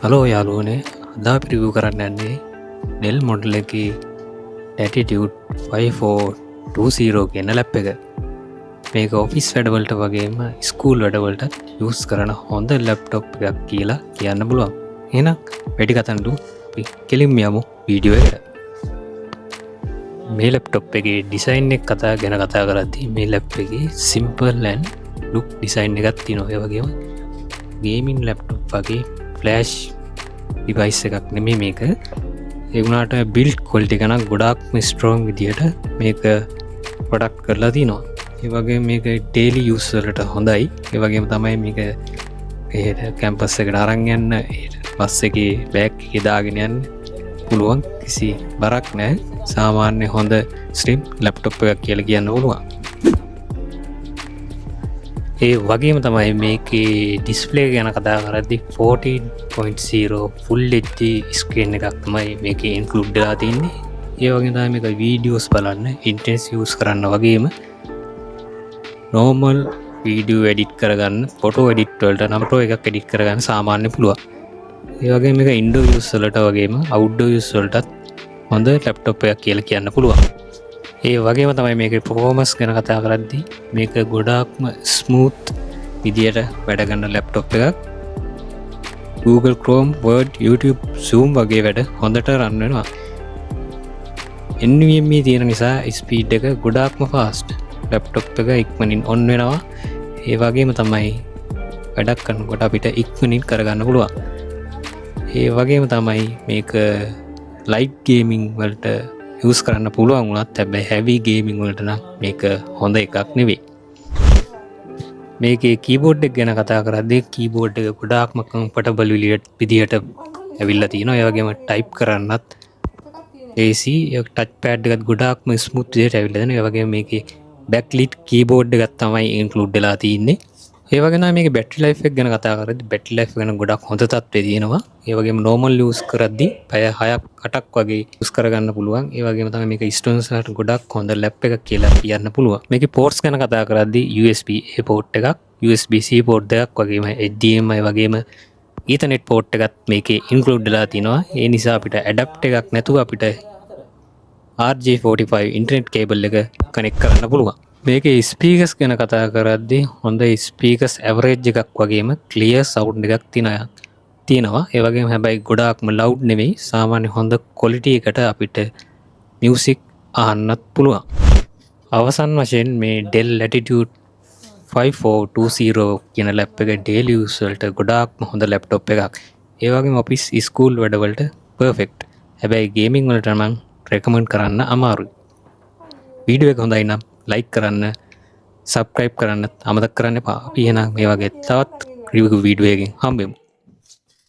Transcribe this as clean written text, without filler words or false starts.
Hello යාළුවනේ අද අපි රිවිව් කරන්න යන්නේ Dell මොඩල් එකේ Latitude 5420 කියන ලැප් එක. මේක ඔෆිස් වැඩවලට වගේම ස්කූල් වැඩවලට යූස් කරන හොඳ ලැප්ටොප් එකක් කියලා කියන්න පුළුවන්. එහෙනම් වැඩි කතා නඩු අපි කෙලින්ම යමු වීඩියෝ එකට. මේ ලැප්ටොප් එකේ ඩිසයින් එක ගැන කතා කරද්දී මේ ලැප් එකේ සිම්පල් ඇන්ඩ් ලුක් ඩිසයින් එකක් තියෙනවා. ඒ වගේම ගේමින් ලැප්ටොප් වගේ ෆ්ලෑෂ් ඩිවයිස් එකක් නෙමේ මේක. ඒ වුණාට බිල්ඩ් ක්වොලිටි එක නම් ගොඩාක්ම ස්ට්‍රෝං විදියට මේක ප්‍රොඩක්ට් කරලා තිනවා. ඒ වගේම මේක ඩේලි යූස් වලට හොඳයි. ඒ වගේම තමයි මේක කැම්පස් එකට අරන් යන්න බස් එකේ බෑග් එකේ දාගෙන යන්න පුළුවන්. කිසි බරක් නැහැ. සාමාන්‍ය හොඳ ස්ලිම් ලැප්ටොප් එකක් කියලා කියන්න පුළුවන්. ඒ වගේම තමයි මේකේ ඩිස්ප්ලේ ගැන කතා කරද්දි 14.0 ෆුල් HD ස්ක්‍රීන් එකක් තමයි මේකේ ඉන්ක්ලූඩ් වෙලා තින්නේ. ඒ වගේම තමයි මේක වීඩියෝස් බලන්න ඉන්ටෙන්ස් යූස් කරන්න වගේම නෝමල් වීඩියෝ එඩිට් කරගන්න ෆොටෝ එඩිට් වලට නම් ප්‍රෝ එකක් එඩිට් කරගන්න සාමාන්‍ය පුළුවන්. ඒ වගේම මේක ඉන්ඩෝ යූස් වලට වගේම අවුට්ඩෝර් යූස් වලටත් හොඳ ලැප්ටොප් එකක් කියලා කියන්න පුළුවන්. ඒ වගේම තමයි මේක පර්ෆෝමන්ස් ගැන කතා කරද්දී මේක ගොඩාක්ම ස්මූත් විදියට වැඩ ගන්න ලැප්ටොප් එකක්. Google Chrome, Word, YouTube, Zoom වගේ වැඩ හොඳට රන් වෙනවා. NVMe තියෙන නිසා ස්පීඩ් එක ගොඩාක්ම ෆාස්ට්. ලැප්ටොප් එක ඉක්මනින් ඔන් වෙනවා. ඒ වගේම තමයි වැඩක් කරනකොට අපිට ඉක්මනින් කරගන්න පුළුවන්. ඒ වගේම තමයි මේක ලයිට් ගේමින් වලට යූස් කරන්න පුළුවන් වුණත් හැබැයි හැවි ගේමින් වලට නම් මේක හොඳ එකක් නෙවෙයි. මේකේ කීබෝඩ් එක ගැන කතා කරද්දී කීබෝඩ් එක ගොඩාක්ම කම්ෆර්ටබල් විදියට ඇවිල්ලා තියෙනවා. ඒ වගේම ටයිප් කරන්නත් AC ටච් පෑඩ් එකත් ගොඩාක්ම ස්මූත් විදියට ඇවිල්ලා තියෙනවා. ඒ වගේම මේකේ බෑක්ලිට් කීබෝඩ් එකක් තමයි ඉන්ක්ලූඩ් වෙලා තියෙන්නේ. ඒ වගේම මේකේ බැටරි ලයිෆ් එක ගැන කතා කරද්දී බැටරි ලයිෆ් ගැන ගොඩක් හොඳ තත්ත්වයේ තියෙනවා. ඒ වගේම නෝමල් යූස් කරද්දී පැය 6ක් 8ක් වගේ යූස් කරගන්න පුළුවන්. ඒ වගේම තමයි මේක ස්ටුඩන්ට්ස් ලාට ගොඩක් හොඳ ලැප් එකක් කියලා කියන්න පුළුවන්. මේකේ පෝර්ට්ස් ගැන කතා කරද්දී USB A පෝර්ට් එකක්, USB C පෝර්ට් එකක් වගේම HDMI වගේම Ethernet පෝර්ට් එකත් මේකේ ඉන්ක්ලූඩ් වෙලා තිනවා. ඒ නිසා අපිට ඇඩැප්ට් එකක් නැතුව අපිට RJ45 ඉන්ටර්නෙට් කේබල් එක කනෙක්ට් කරන්න පුළුවන්. මේකේ ස්පීකර්ස් ගැන කතා කරද්දී හොඳ ස්පීකර්ස් ඇවරේජ් එකක් වගේම ක්ලියර් සවුන්ඩ් එකක් තියෙනවා. ඒ වගේම හැබැයි ගොඩාක්ම ලවුඩ් නෙමෙයි. සාමාන්‍ය හොඳ ක්වොලිටි එකට අපිට මියුසික් අහන්නත් පුළුවන්. අවසන් වශයෙන් මේ Dell Latitude 5420 කියන ලැප් එක ඩේලි යූස් වලට ගොඩාක්ම හොඳ ලැප්ටොප් එකක්. ඒ වගේම ඔෆිස් ස්කූල් වැඩවලට පර්ෆෙක්ට්. හැබැයි ගේමින් වලට නම් රෙකමන්ඩ් කරන්න අමාරුයි. වීඩියෝ එක හොඳයි නම් ලයික් කරන්න, සබ්ස්ක්‍රයිබ් කරන්න අමතක කරන්න එපා. අපි එහෙනම් මේ වගේ තවත් රිවිව් වීඩියෝ එකකින් හම්බෙමු.